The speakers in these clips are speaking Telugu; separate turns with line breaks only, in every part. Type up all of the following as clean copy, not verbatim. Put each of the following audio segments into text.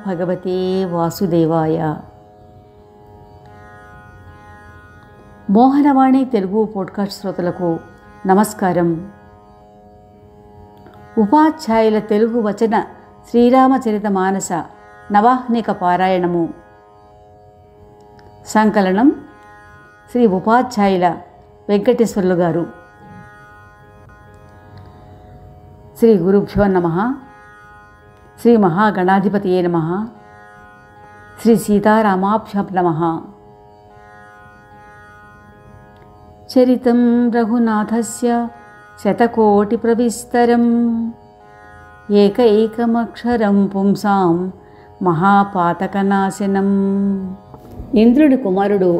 భగవతే వాసుదేవాయ. మోహనవాణి తెలుగు పోడ్కాస్ట్ శ్రోతలకు నమస్కారం. ఉపాధ్యాయుల తెలుగు వచన శ్రీరామచరిత మానస నవాహ్నిక పారాయణము. సంకలనం శ్రీ ఉపాధ్యాయుల వెంకటేశ్వర్లు గారు. శ్రీ గురుభ్యో నమః. శ్రీ మహాగణాధిపతియే నమః. శ్రీ సీతారామాభ్యాం నమః. చరితం రఘునాథస్య శతకోటి ప్రవిస్తరం ఏకైకమక్షరం పుంసాం మహాపాతకనాశనం. ఇంద్రుడి కుమారుడు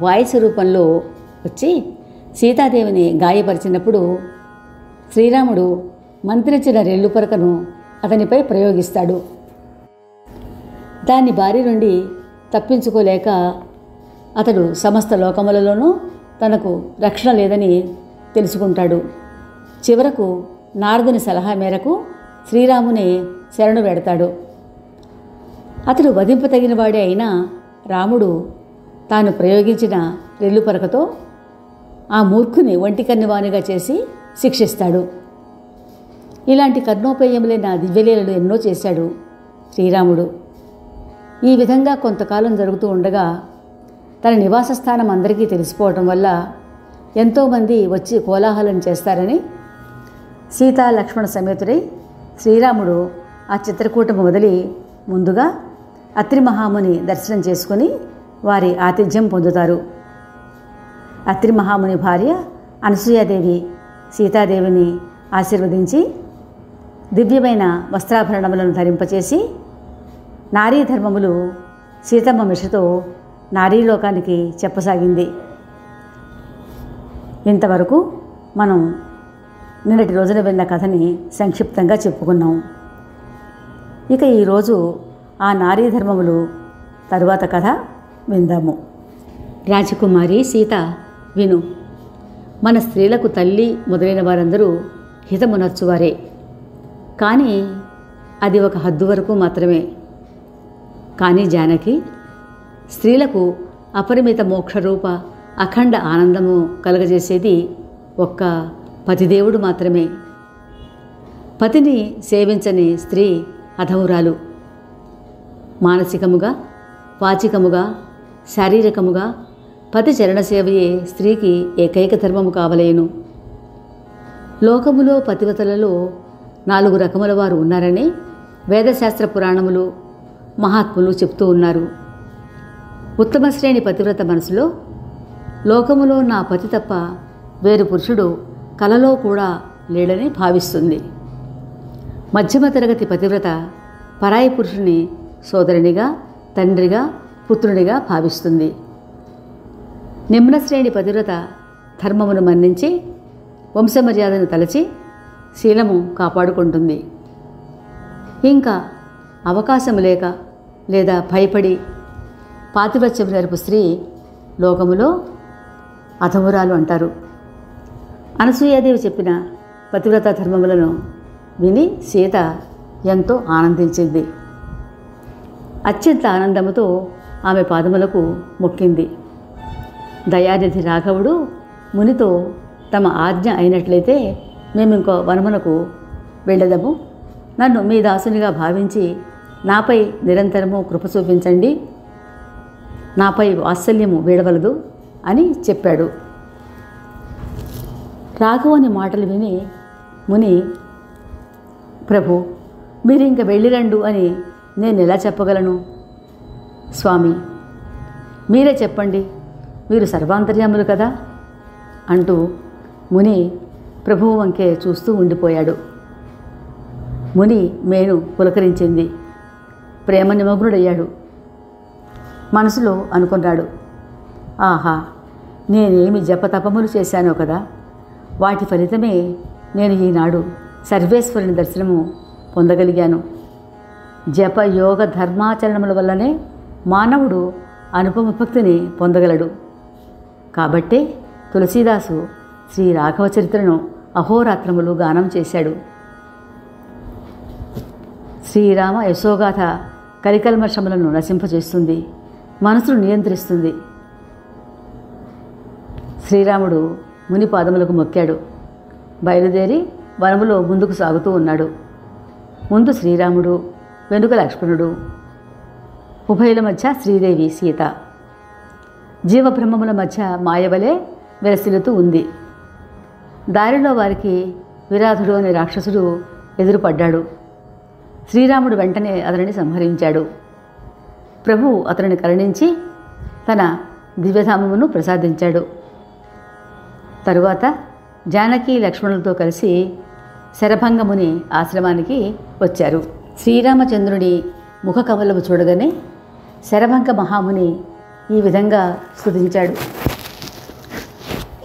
వాయుసు రూపంలో వచ్చి సీతాదేవిని గాయపరిచినప్పుడు శ్రీరాముడు మంత్రించిన రెల్లు పరకను అతనిపై ప్రయోగిస్తాడు. దాని బారి నుండి తప్పించుకోలేక అతడు సమస్త లోకములలోనూ తనకు రక్షణ లేదని తెలుసుకుంటాడు. చివరకు నారదుని సలహా మేరకు శ్రీరాముని శరణు వేడతాడు. అతడు వధింపతగిన వాడే అయినా రాముడు తాను ప్రయోగించిన రెల్లు పరకతో ఆ మూర్ఖుని ఒంటికన్నివానిగా చేసి శిక్షిస్తాడు. ఇలాంటి కర్ణోపేయములైన దివ్యలీలలు ఎన్నో చేశాడు శ్రీరాముడు. ఈ విధంగా కొంతకాలం జరుగుతూ ఉండగా తన నివాస స్థానం అందరికీ తెలిసిపోవటం వల్ల ఎంతోమంది వచ్చి కోలాహలం చేస్తారని సీతా లక్ష్మణ సమేతుడై శ్రీరాముడు ఆ చిత్రకూటము వదిలి ముందుగా అత్రి మహాముని దర్శనం చేసుకుని వారి ఆతిథ్యం పొందుతారు. అత్రి మహాముని భార్య అనసూయాదేవి సీతాదేవిని ఆశీర్వదించి దివ్యమైన వస్త్రాభరణములను ధరింపచేసి నారీ ధర్మములు సీతమ్మ మిషతో నారీలోకానికి చెప్పసాగింది. ఇంతవరకు మనం నిన్నటి రోజున విన్న కథని సంక్షిప్తంగా చెప్పుకున్నాం. ఇక ఈరోజు ఆ నారీ ధర్మములు తరువాత కథ విందాము. రాజకుమారి సీత, విను. మన స్త్రీలకు తల్లి మొదలైన వారందరూ హితమునర్చువారే, కానీ అది ఒక హద్దు వరకు మాత్రమే. కానీ జానకి, స్త్రీలకు అపరిమిత మోక్షరూప అఖండ ఆనందము కలుగజేసేది ఒక్క పతిదేవుడు మాత్రమే. పతిని సేవించని స్త్రీ అధమురాలు. మానసికముగా, వాచికముగా, శారీరకముగా పతి చరణసేవయే స్త్రీకి ఏకైక ధర్మము కావలేను. లోకములో పతివతలలో 4 రకముల వారు ఉన్నారని వేదశాస్త్ర పురాణములు మహాత్ములు చెప్తూ ఉన్నారు. ఉత్తమ శ్రేణి పతివ్రత మనసులో లోకములో నా పతి తప్ప వేరు పురుషుడు కలలో కూడా లేడని భావిస్తుంది. మధ్యమ తరగతి పతివ్రత పరాయి పురుషుని సోదరునిగా, తండ్రిగా, పుత్రునిగా భావిస్తుంది. నిమ్న శ్రేణి పతివ్రత ధర్మమును మన్నించి వంశమర్యాదను తలచి శీలము కాపాడుకుంటుంది. ఇంకా అవకాశము లేక లేదా భయపడి పాతివ్రత్యం జరుపు స్త్రీ లోకములో అధమురాలు అంటారు. అనసూయాదేవి చెప్పిన పతివ్రత ధర్మములను విని సీత ఎంతో ఆనందించింది. అత్యంత ఆనందముతో ఆమె పాదములకు మొక్కింది. దయానిధి రాఘవుడు మునితో తమ ఆజ్ఞ అయినట్లయితే మేము ఇంకో వనమునకు వెళ్ళదము. నన్ను మీ దాసునిగా భావించి నాపై నిరంతరము కృప చూపించండి, నాపై వాత్సల్యము వీడవలదు అని చెప్పాడు. రాఘవుని మాటలు విని ముని, ప్రభు, మీరు ఇంక వెళ్ళిరండు అని నేను ఎలా చెప్పగలను? స్వామి, మీరే చెప్పండి, మీరు సర్వాంతర్యాములు కదా అంటూ ముని ప్రభువు వంకే చూస్తూ ఉండిపోయాడు. ముని మేను పులకరించింది. ప్రేమ నిమగ్నుడయ్యాడు. మనసులో అనుకున్నాడు, ఆహా, నేనేమి జపతపములు చేశానో కదా, వాటి ఫలితమే నేను ఈనాడు సర్వేశ్వరుని దర్శనము పొందగలిగాను. జప యోగ ధర్మాచరణముల వల్లనే మానవుడు అనుపమ భక్తిని పొందగలడు. కాబట్టే తులసీదాసు శ్రీ రాఘవ చరిత్రను అహోరాత్రములు గానం చేశాడు. శ్రీరామ యశోగాథ కలికల్మషములను నశింపజేస్తుంది, మనసును నియంత్రిస్తుంది. శ్రీరాముడు ముని పాదములకు మొక్కాడు. బయలుదేరి వనములో ముందుకు సాగుతూ ఉన్నాడు. ముందు శ్రీరాముడు, వెనుక లక్ష్మణుడు, ఉభయుల మధ్య శ్రీదేవి సీత. జీవబ్రహ్మముల మధ్య మాయవలే వెలసిల్లుతూ ఉంది. దారిలో వారికి విరాధుడు అనే రాక్షసుడు ఎదురుపడ్డాడు. శ్రీరాముడు వెంటనే అతనిని సంహరించాడు. ప్రభువు అతనిని కరుణించి తన దివ్యధామమును ప్రసాదించాడు. తరువాత జానకి లక్ష్మణులతో కలిసి శరభంగముని ఆశ్రమానికి వచ్చారు. శ్రీరామచంద్రుని ముఖ కమలము చూడగానే శరభంగ మహాముని ఈ విధంగా స్తుతించాడు.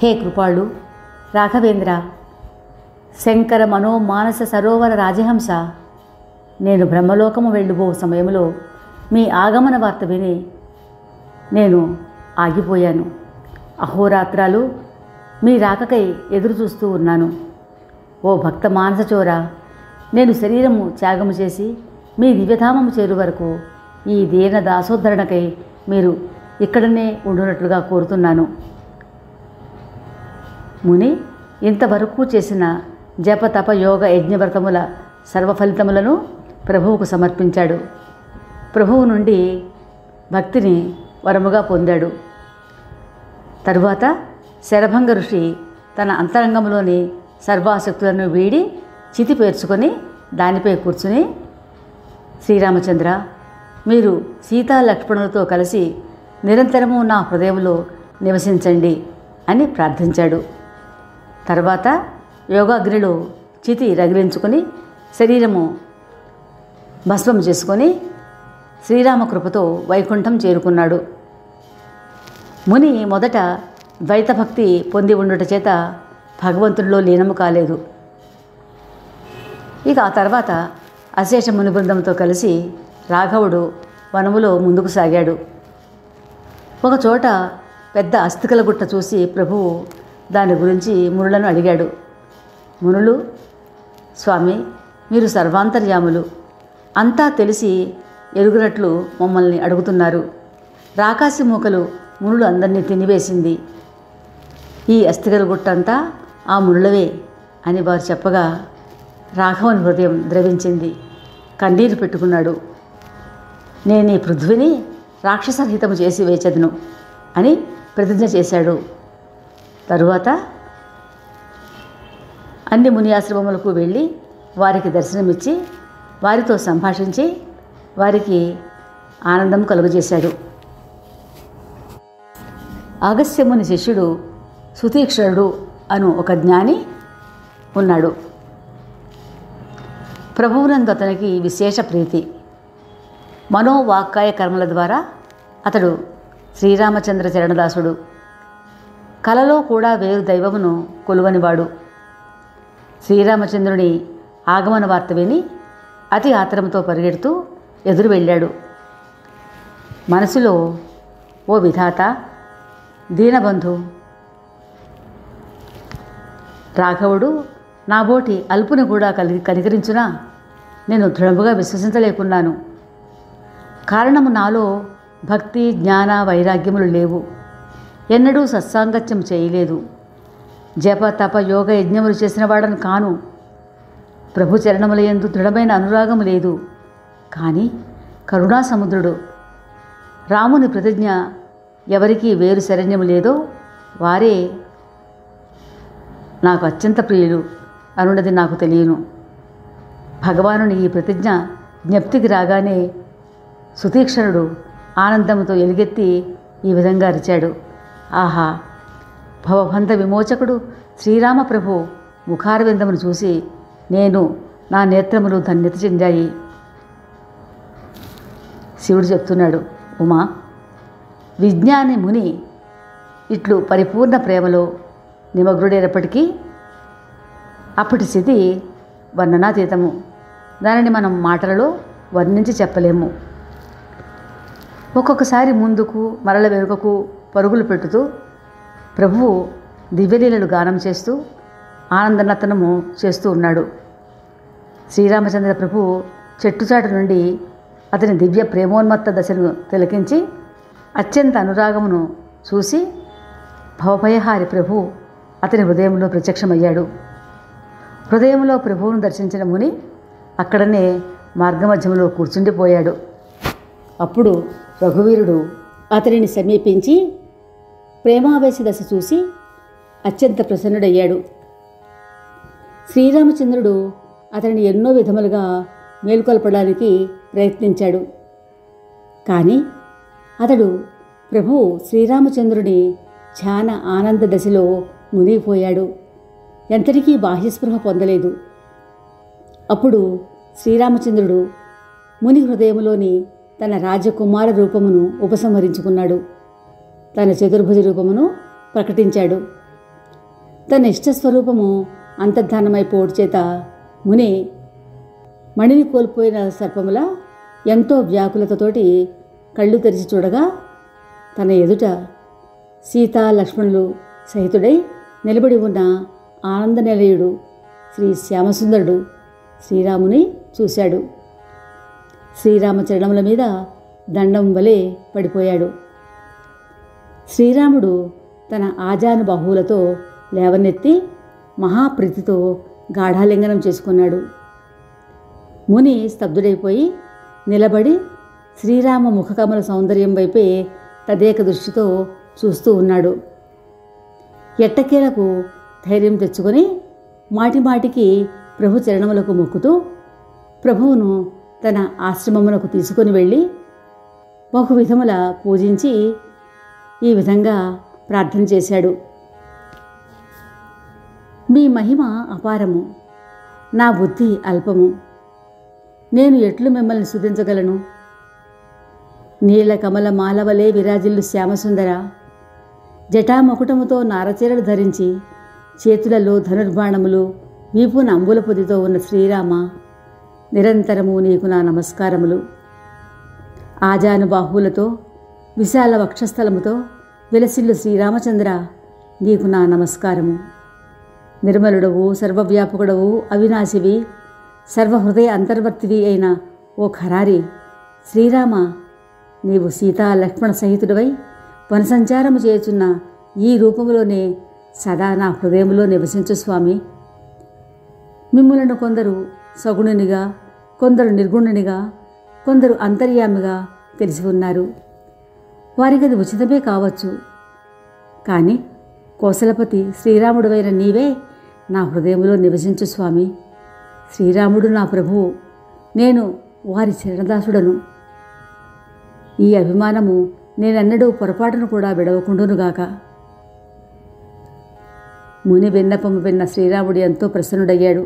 హే కృపాళు, రాఘవేంద్ర, శంకర మనోమానస సరోవర రాజహంస, నేను బ్రహ్మలోకము వెళ్ళిపో సమయంలో మీ ఆగమన వార్త విని నేను ఆగిపోయాను. అహోరాత్రాలు మీ రాకకై ఎదురు చూస్తూ ఉన్నాను. ఓ భక్త మానసచోర, నేను శరీరము త్యాగము చేసి మీ దివ్యధామము చేరు వరకు ఈ దీన దాసోద్ధరణకై మీరు ఇక్కడనే ఉండునట్లుగా కోరుతున్నాను. ముని ఇంతవరకు చేసిన జప తప యోగ యజ్ఞవ్రతముల సర్వఫలితములను ప్రభువుకు సమర్పించాడు. ప్రభువు నుండి భక్తిని వరముగా పొందాడు. తరువాత శరభంగ ఋషి తన అంతరంగంలోని సర్వాసక్తులను వీడి చితి పేర్చుకొని దానిపై కూర్చుని, శ్రీరామచంద్ర, మీరు సీతా లక్ష్మణులతో కలిసి నిరంతరము నా హృదయంలో నివసించండి అని ప్రార్థించాడు. తర్వాత యోగాగ్నిలో చితి రగిలించుకొని శరీరము భస్మం చేసుకొని శ్రీరామకృపతో వైకుంఠం చేరుకున్నాడు. ముని మొదట ద్వైతభక్తి పొంది ఉండుట చేత భగవంతుడిలో లీనము కాలేదు. ఇక ఆ తర్వాత అశేష ముని బృందంతో కలిసి రాఘవుడు వనములో ముందుకు సాగాడు. ఒకచోట పెద్ద అస్థికల గుట్ట చూసి ప్రభువు దాని గురించి మునులను అడిగాడు. మునులు, స్వామి, మీరు సర్వాంతర్యాములు, అంతా తెలిసి ఎరుగునట్లు మమ్మల్ని అడుగుతున్నారు. రాకాసి మూకలు మునులు అందరినీ తినివేసింది. ఈ అస్థికల గుట్టంతా ఆ మునులవే అని వారు చెప్పగా రాఘవుని హృదయం ద్రవించింది. కన్నీరు పెట్టుకున్నాడు. నేను ఈ పృథ్వీని రాక్షసరహితము చేసి వేచెదను అని ప్రతిజ్ఞ చేశాడు. తరువాత అన్ని ముని ఆశ్రమములకు వెళ్ళి వారికి దర్శనమిచ్చి వారితో సంభాషించి వారికి ఆనందం కలుగజేశాడు. అగస్త్యముని శిష్యుడు సుతీక్షణుడు అను ఒక జ్ఞాని ఉన్నాడు. ప్రభువునందు అతనికి విశేష ప్రీతి. మనోవాక్కాయ కర్మల ద్వారా అతడు శ్రీరామచంద్ర చరణదాసుడు. కలలో కూడా వేరు దైవమును కొలువనివాడు. శ్రీరామచంద్రుని ఆగమన వార్త విని అతి ఆత్రంతో పరిగెడుతూ ఎదురు వెళ్ళాడు. మనసులో, ఓ విధాత, దీనబంధు, రాఘవుడు నాబోటి అల్పుని కూడా కనికరించునా నేను దృఢముగా విశ్వసించలేకున్నాను. కారణము నాలో భక్తి, జ్ఞాన, వైరాగ్యములు లేవు. ఎన్నడూ సత్సాంగత్యం చేయలేదు. జప తప యోగ యజ్ఞములు చేసిన వాడను కాను. ప్రభు చరణములయందు దృఢమైన అనురాగము లేదు. కానీ కరుణా సముద్రుడు రాముని ప్రతిజ్ఞ ఎవరికి వేరు శరణ్యము లేదో వారే నాకు అత్యంత ప్రియులు అనున్నది నాకు తెలియను. భగవానుని ఈ ప్రతిజ్ఞ జ్ఞప్తికి రాగానే సుతీక్షణుడు ఆనందంతో ఎలుగెత్తి ఈ విధంగా అరిచాడు. ఆహా! భవబంధ విమోచకుడు శ్రీరామప్రభు ముఖారవిందమును చూసి నా నేత్రములు ధన్యత చెందాయి. శివుడు చెప్తున్నాడు, ఉమా, విజ్ఞాని ముని ఇట్లు పరిపూర్ణ ప్రేమలో నిమగ్నుడైనప్పటికీ అప్పటి స్థితి వర్ణనాతీతము. దానిని మనం మాటలలో వర్ణించి చెప్పలేము. ఒక్కొక్కసారి ముందుకు మరల వెనుకకు పరుగులు పెట్టుతూ ప్రభువు దివ్యలీలలు గానం చేస్తూ ఆనందనతనము చేస్తూ ఉన్నాడు. శ్రీరామచంద్ర ప్రభువు చెట్టుచాటు నుండి అతని దివ్య ప్రేమోన్మత్త దశను తిలకించి అత్యంత అనురాగమును చూసి భవభయహారి ప్రభు అతని హృదయంలో ప్రత్యక్షమయ్యాడు. హృదయంలో ప్రభువును దర్శించిన ముని అక్కడనే మార్గమధ్యంలో కూర్చుండిపోయాడు. అప్పుడు రఘువీరుడు అతనిని సమీపించి ప్రేమావేశ దశ చూసి అత్యంత ప్రసన్నుడయ్యాడు. శ్రీరామచంద్రుడు అతనిని ఎన్నో విధములుగా మేల్కొల్పడానికి ప్రయత్నించాడు. కానీ అతడు ప్రభువు శ్రీరామచంద్రుని ధ్యాన ఆనంద దశలో మునిగిపోయాడు. ఎంతటికీ బాహ్యస్పృహ పొందలేదు. అప్పుడు శ్రీరామచంద్రుడు ముని హృదయంలోని తన రాజకుమార రూపమును ఉపసంహరించుకున్నాడు. తన చతుర్భుజ రూపమును ప్రకటించాడు. తన ఇష్టస్వరూపము అంతర్ధానమైపోవడం చేత ముని మణిని కోల్పోయిన సర్పములా ఎంతో వ్యాకులతతోటి కళ్ళు తెరిచి చూడగా తన ఎదుట సీతా లక్ష్మణులు సహితుడై నిలబడి ఉన్న ఆనంద నిలయుడు శ్రీ శ్యామసుందరుడు శ్రీరాముని చూశాడు. శ్రీరామచరణముల మీద దండం వలె పడిపోయాడు. శ్రీరాముడు తన ఆజానుబాహువులతో లేవనెత్తి మహాప్రీతితో గాఢాలింగనం చేసుకున్నాడు. ముని స్తబ్దుడైపోయి నిలబడి శ్రీరామ ముఖకమల సౌందర్యం వైపే తదేక దృష్టితో చూస్తూ ఉన్నాడు. ఎట్టకేలకు ధైర్యం తెచ్చుకొని మాటిమాటికి ప్రభు చరణములకు మొక్కుతూ ప్రభువును తన ఆశ్రమమునకు తీసుకొని వెళ్ళి బహువిధముల పూజించి ఈ విధంగా ప్రార్థన చేశాడు. మీ మహిమ అపారము, నా బుద్ధి అల్పము. నేను ఎట్లు మిమ్మల్ని స్తుతించగలను? నీల కమల మాలవలే విరాజిల్లు శ్యామసుందర, జటామకుటముతో నారచీరలు ధరించి చేతులలో ధనుర్బాణములు, వీపున అంబుల పొదితో ఉన్న శ్రీరామ, నిరంతరము నీకు నా నమస్కారములు. ఆజానుబాహువులతో విశాల వక్షస్థలముతో విలసిల్లు శ్రీరామచంద్ర, నీకు నా నమస్కారము. నిర్మలుడవు, సర్వవ్యాపకుడవు, అవినాశివి, సర్వహృదయ అంతర్వర్తివి అయిన ఓ ఖరారి శ్రీరామ, నీవు సీతా లక్ష్మణ సహితుడవై వనసంచారము చేయుచున్న ఈ రూపములోనే సదా నా హృదయంలో నివసించు స్వామి. మిమ్ములను కొందరు సగుణునిగా, కొందరు నిర్గుణునిగా, కొందరు అంతర్యామిగా తెలిసి ఉన్నారు. వారికి అది ఉచితమే కావచ్చు. కానీ కోసలపతి శ్రీరాముడువైన నీవే నా హృదయంలో నివసించు స్వామి. శ్రీరాముడు నా ప్రభువు, నేను వారి చరణదాసుడను. ఈ అభిమానము నేనెన్నడూ పొరపాటును కూడా విడవకుండునుగాక. ముని విన్నపము విన్న శ్రీరాముడు ఎంతో ప్రసన్నుడయ్యాడు.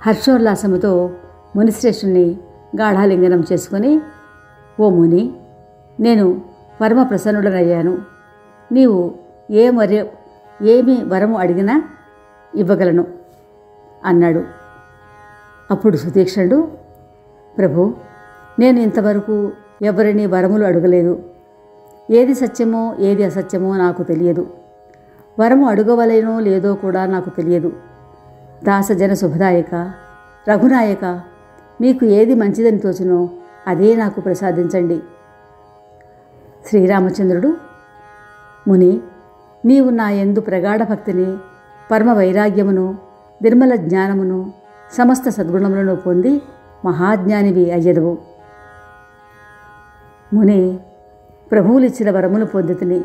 హర్షోల్లాసముతో మునిశ్రేష్ఠుని గాఢాలింగనం చేసుకొని, ఓ ముని, నేను పరమ ప్రసన్నుడనయ్యాను. నీవు ఏమి వరము అడిగినా ఇవ్వగలను అన్నాడు. అప్పుడు సుతీక్ష్ణుడు, ప్రభు, నేను ఇంతవరకు ఎవరిని వరములు అడగలేదు. ఏది సత్యమో ఏది అసత్యమో నాకు తెలియదు. వరము అడగవలేనో లేదో కూడా నాకు తెలియదు. దాసజన శుభదాయక, రఘునాయక, మీకు ఏది మంచిదని తోచునో అదే నాకు ప్రసాదించండి. శ్రీరామచంద్రుడు, ముని, నీవు నా యందు ప్రగాఢ భక్తిని, పరమ వైరాగ్యమును, నిర్మల జ్ఞానమును, సమస్త సద్గుణములను పొంది మహాజ్ఞానివి అయ్యదువు. ముని, ప్రభువులిచ్చిన వరమును పొందితిని.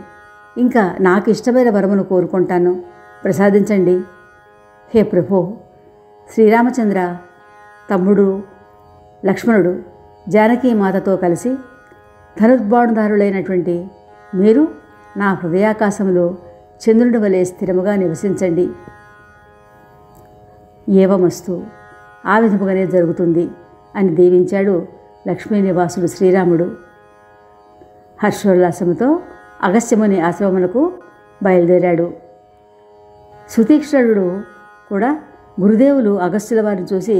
ఇంకా నాకు ఇష్టమైన వరమును కోరుకుంటాను, ప్రసాదించండి. హే ప్రభు, శ్రీరామచంద్ర తమ్ముడు లక్ష్మణుడు జానకీమాతతో కలిసి ధనుర్బాణుదారులైనటువంటి మీరు నా హృదయాకాశంలో చంద్రుడి వలె స్థిరముగా నివసించండి. ఏవమస్తు, ఆ విధముగానే జరుగుతుంది అని దీవించాడు లక్ష్మీనివాసుడు శ్రీరాముడు. హర్షోల్లాసముతో అగస్త్యముని ఆశ్రమమునకు బయలుదేరాడు. సుతీక్ష్ణుడు కూడా గురుదేవులు అగస్త్యుల వారిని చూసి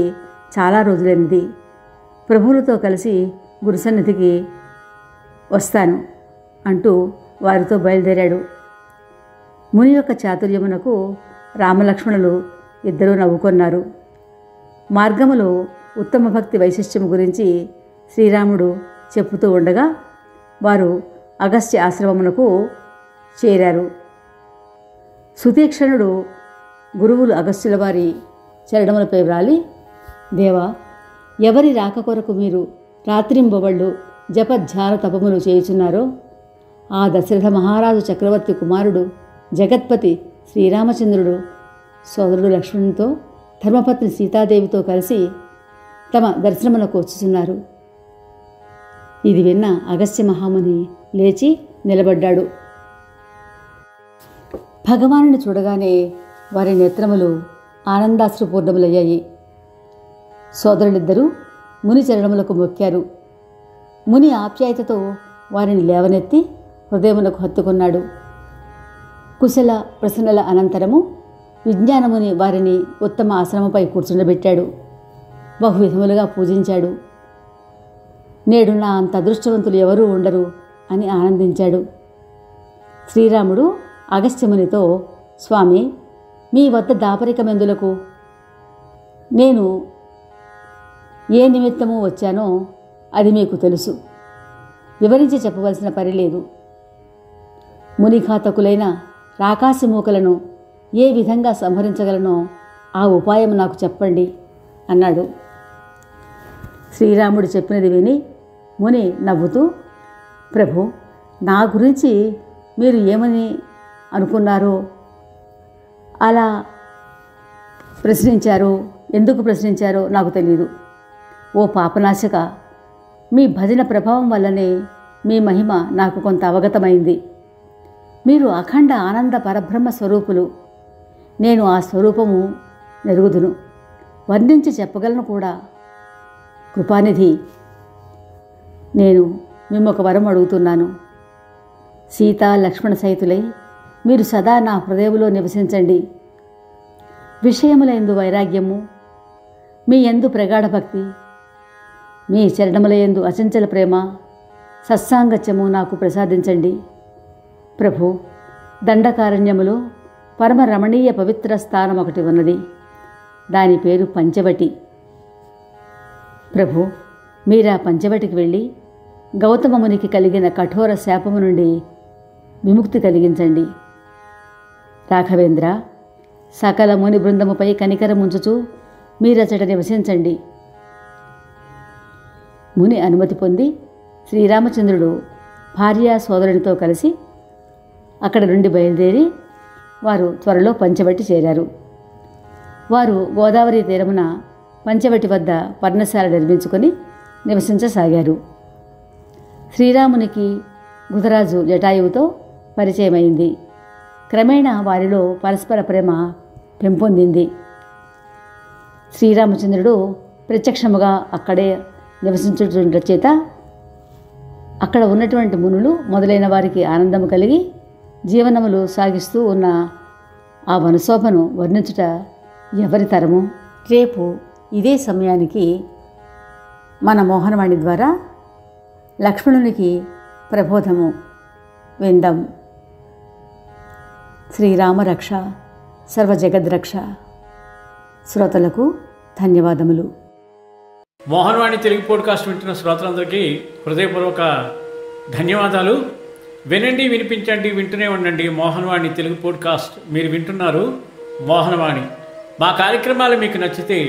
చాలా రోజులైనది, ప్రభువులతో కలిసి గురుసన్నిధికి వస్తాను అంటూ వారితో బయలుదేరాడు. ముని యొక్క చాతుర్యమునకు రామలక్ష్మణులు ఇద్దరూ నవ్వుకొన్నారు. మార్గములో ఉత్తమ భక్తి వైశిష్ట్యము గురించి శ్రీరాముడు చెప్పుతూ ఉండగా వారు అగస్త్య ఆశ్రమమునకు చేరారు. సుతీక్షణుడు గురువులు అగస్త్యుల వారి చరణములపై వ్రాలి, దేవా, ఎవరి రాక కొరకు మీరు రాత్రింబవళ్ళు జపధ్యాన తపములు చేయుచున్నారో ఆ దశరథ మహారాజు చక్రవర్తి కుమారుడు జగత్పతి శ్రీరామచంద్రుడు సోదరుడు లక్ష్మణునితో ధర్మపత్ని సీతాదేవితో కలిసి తమ దర్శనమునకు వచ్చుచున్నారు. ఇది విన్న అగస్త్య మహాముని లేచి నిలబడ్డాడు. భగవానుని చూడగానే వారి నేత్రములు ఆనందాశ్రుపూర్ణములయ్యాయి. సోదరులిద్దరూ ముని చరణములకు మొక్కారు. ముని ఆప్యాయతతో వారిని లేవనెత్తి హృదయమునకు హత్తుకున్నాడు. కుశల ప్రసన్నల అనంతరము విజ్ఞానముని వారిని ఉత్తమ ఆశ్రమపై కూర్చుండబెట్టాడు. బహువిధములుగా పూజించాడు. నేడు నా అంత అదృష్టవంతులు ఎవరూ ఉండరు అని ఆనందించాడు. శ్రీరాముడు అగస్త్యమునితో, స్వామి, మీ వద్ద దాపరికమెందులకు? నేను ఏ నిమిత్తము వచ్చానో అది మీకు తెలుసు. వివరించి చెప్పవలసిన పని లేదు. మునిఘాతకులైన రాకాసి మూకలను ఏ విధంగా సంహరించగలనో ఆ ఉపాయం నాకు చెప్పండి అన్నాడు. శ్రీరాముడు చెప్పినది విని ముని నవ్వుతూ, ప్రభు, నా గురించి మీరు ఏమని అనుకున్నారో, అలా ప్రశ్నించారో, ఎందుకు ప్రశ్నించారో నాకు తెలియదు. ఓ పాపనాశక, మీ భజన ప్రభావం వల్లనే మీ మహిమ నాకు కొంత అవగతమైంది. మీరు అఖండ ఆనంద పరబ్రహ్మ స్వరూపులు. నేను ఆ స్వరూపము నెరుగుదును, వర్ణించి చెప్పగలను కూడా. కృపానిధి, నేను మిమ్మొక వరం అడుగుతున్నాను. సీతా లక్ష్మణ సహితులై మీరు సదా నా హృదయంలో నివసించండి. విషయములందు వైరాగ్యము, మీ యందు ప్రగాఢ భక్తి, మీ చరణముల యందు అచంచల ప్రేమ, సత్సాంగత్యము నాకు ప్రసాదించండి. ప్రభు, దండకారణ్యములో పరమ రమణీయ పవిత్ర స్థానం ఒకటి ఉన్నది. దాని పేరు పంచవటి. ప్రభు, మీరా పంచవటికి వెళ్ళి గౌతమమునికి కలిగిన కఠోర శాపము నుండి విముక్తి కలిగించండి. రాఘవేంద్ర, సకల ముని బృందముపై కనికరముంచుచూ మీరచట నివసించండి. ముని అనుమతి పొంది శ్రీరామచంద్రుడు భార్యా సోదరునితో కలిసి అక్కడి నుండి బయలుదేరి వారు త్వరలో పంచవటి చేరారు. వారు గోదావరి తీరమున పంచవటి వద్ద పర్ణశాల నిర్మించుకొని నివసించసాగారు. శ్రీరామునికి గుదరాజు జటాయువుతో పరిచయమైంది. క్రమేణా వారిలో పరస్పర ప్రేమ పెంపొందింది. శ్రీరామచంద్రుడు ప్రత్యక్షముగా అక్కడే నివసించుట చేత అక్కడ ఉన్నటువంటి మునులు మొదలైన వారికి ఆనందము కలిగి జీవనములు సాగిస్తూ ఉన్న ఆ వనశోభను వర్ణించుట ఎవరి తరము? రేపు ఇదే సమయానికి మన మోహనవాణి ద్వారా లక్ష్మణునికి ప్రబోధము విందాం. శ్రీరామరక్ష సర్వజగద్రక్ష. శ్రోతలకు ధన్యవాదములు.
మోహనవాణి తెలుగు పోడ్కాస్ట్ వింటున్న శ్రోతలందరికీ హృదయపూర్వక ధన్యవాదాలు. వినండి, వినిపించండి, వింటూనే ఉండండి. మోహనవాణి తెలుగు పోడ్కాస్ట్ మీరు వింటున్నారు. మోహనవాణి. మా కార్యక్రమాలు మీకు నచ్చితే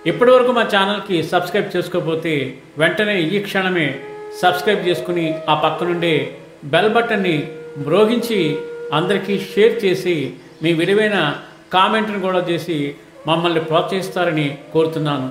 ఇప్పటివరకు మా ఛానల్కి సబ్స్క్రైబ్ చేసుకోకపోతే వెంటనే ఈ క్షణమే సబ్స్క్రైబ్ చేసుకుని ఆ పక్కనుండే బెల్ బటన్ని మ్రోగించి అందరికీ షేర్ చేసి మీ విలువైన కామెంట్ను కూడా చేసి మమ్మల్ని ప్రోత్సహిస్తారని కోరుతున్నాను.